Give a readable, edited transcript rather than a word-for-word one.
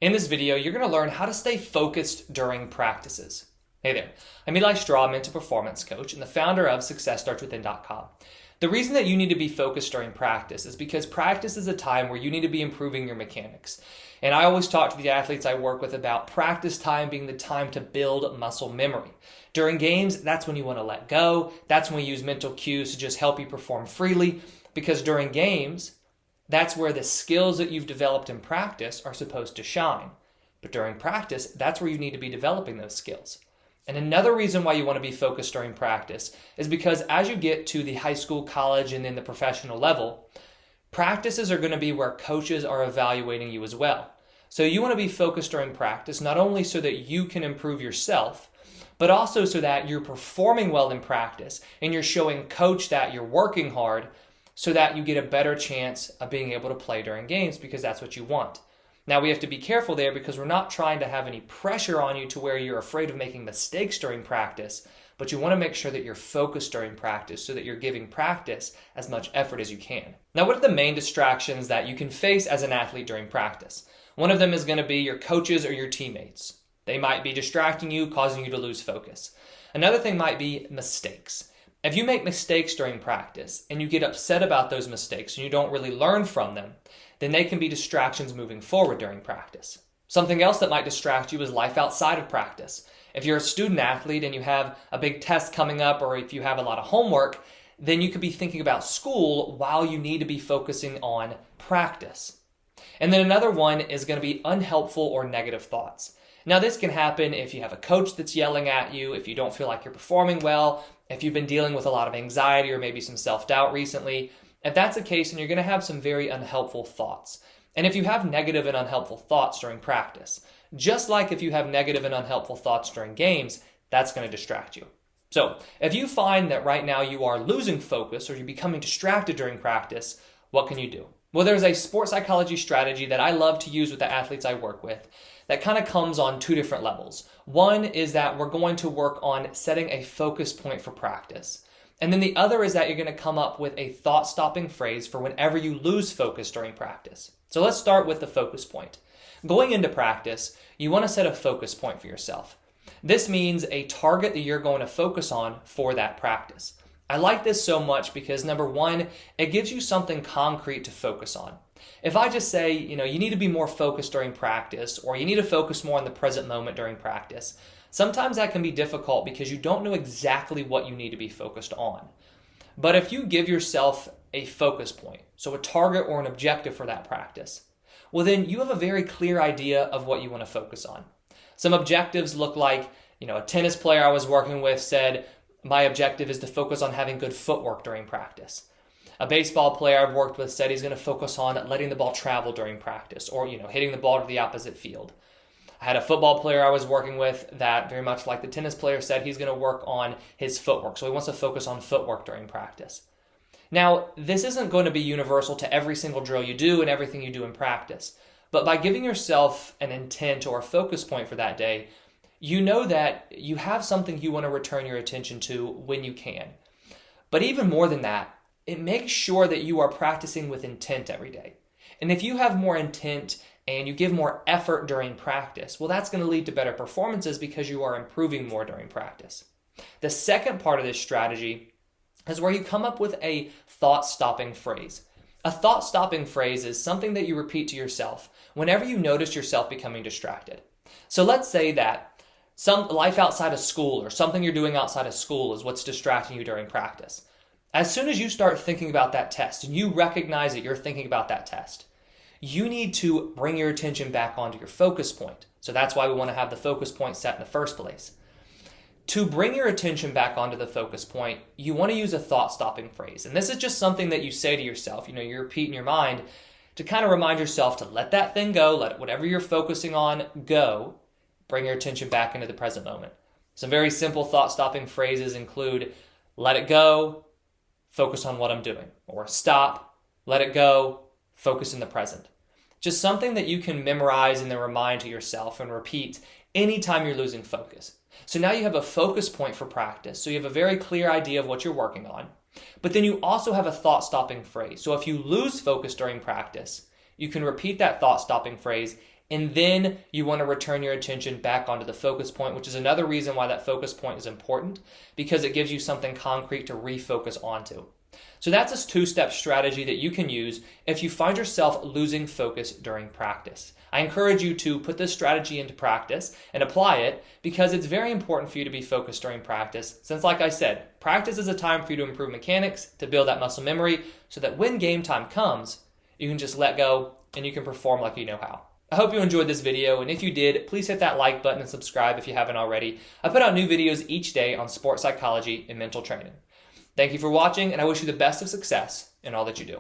In this video, you're going to learn how to stay focused during practices. Hey there, I'm Eli Straw, mental performance coach and the founder of SuccessStartsWithin.com. The reason that you need to be focused during practice is because practice is a time where you need to be improving your mechanics. And I always talk to the athletes I work with about practice time being the time to build muscle memory. During games, that's when you want to let go. That's when we use mental cues to just help you perform freely, because during games, that's where the skills that you've developed in practice are supposed to shine. But during practice, that's where you need to be developing those skills. And another reason why you want to be focused during practice is because as you get to the high school, college, and then the professional level, practices are going to be where coaches are evaluating you as well. So you want to be focused during practice, not only so that you can improve yourself, but also so that you're performing well in practice and you're showing coach that you're working hard so that you get a better chance of being able to play during games, because that's what you want. Now, we have to be careful there because we're not trying to have any pressure on you to where you're afraid of making mistakes during practice, but you want to make sure that you're focused during practice so that you're giving practice as much effort as you can. Now, what are the main distractions that you can face as an athlete during practice? One of them is going to be your coaches or your teammates. They might be distracting you, causing you to lose focus. Another thing might be mistakes. If you make mistakes during practice and you get upset about those mistakes and you don't really learn from them, then they can be distractions moving forward during practice. Something else that might distract you is life outside of practice. If you're a student athlete and you have a big test coming up, or if you have a lot of homework, then you could be thinking about school while you need to be focusing on practice. And then another one is going to be unhelpful or negative thoughts. Now, this can happen if you have a coach that's yelling at you, if you don't feel like you're performing well, if you've been dealing with a lot of anxiety or maybe some self-doubt recently. If that's the case, then you're going to have some very unhelpful thoughts. And if you have negative and unhelpful thoughts during practice, just like if you have negative and unhelpful thoughts during games, that's going to distract you. So if you find that right now you are losing focus or you're becoming distracted during practice, what can you do? Well, there's a sports psychology strategy that I love to use with the athletes I work with that kind of comes on two different levels. One is that we're going to work on setting a focus point for practice. And then the other is that you're going to come up with a thought-stopping phrase for whenever you lose focus during practice. So let's start with the focus point. Going into practice, you want to set a focus point for yourself. This means a target that you're going to focus on for that practice. I like this so much because, number one, it gives you something concrete to focus on. If I just say, you need to be more focused during practice, or you need to focus more on the present moment during practice, sometimes that can be difficult because you don't know exactly what you need to be focused on. But if you give yourself a focus point, so a target or an objective for that practice, well, then you have a very clear idea of what you want to focus on. Some objectives look like, a tennis player I was working with said, my objective is to focus on having good footwork during practice. A baseball player I've worked with said he's going to focus on letting the ball travel during practice, or hitting the ball to the opposite field. I had a football player I was working with that, very much like the tennis player, said he's going to work on his footwork. So he wants to focus on footwork during practice. Now, this isn't going to be universal to every single drill you do and everything you do in practice. But by giving yourself an intent or a focus point for that day, you know that you have something you want to return your attention to when you can. But even more than that, it makes sure that you are practicing with intent every day. And if you have more intent and you give more effort during practice, well, that's going to lead to better performances because you are improving more during practice. The second part of this strategy is where you come up with a thought-stopping phrase. A thought-stopping phrase is something that you repeat to yourself whenever you notice yourself becoming distracted. So let's say that some life outside of school or something you're doing outside of school is what's distracting you during practice. As soon as you start thinking about that test and you recognize that you're thinking about that test, you need to bring your attention back onto your focus point. So that's why we want to have the focus point set in the first place. To bring your attention back onto the focus point, you want to use a thought-stopping phrase. And this is just something that you say to yourself. You repeat in your mind to kind of remind yourself to let that thing go, let whatever you're focusing on go, bring your attention back into the present moment. Some very simple thought-stopping phrases include, let it go, focus on what I'm doing. Or stop, let it go, focus in the present. Just something that you can memorize and then remind to yourself and repeat anytime you're losing focus. So now you have a focus point for practice. So you have a very clear idea of what you're working on. But then you also have a thought-stopping phrase. So if you lose focus during practice, you can repeat that thought-stopping phrase And then you want to return your attention back onto the focus point, which is another reason why that focus point is important, because it gives you something concrete to refocus onto. So that's a two-step strategy that you can use if you find yourself losing focus during practice. I encourage you to put this strategy into practice and apply it, because it's very important for you to be focused during practice, since like I said, practice is a time for you to improve mechanics, to build that muscle memory, so that when game time comes, you can just let go and you can perform like you know how. I hope you enjoyed this video, and if you did, please hit that like button and subscribe if you haven't already. I put out new videos each day on sports psychology and mental training. Thank you for watching, and I wish you the best of success in all that you do.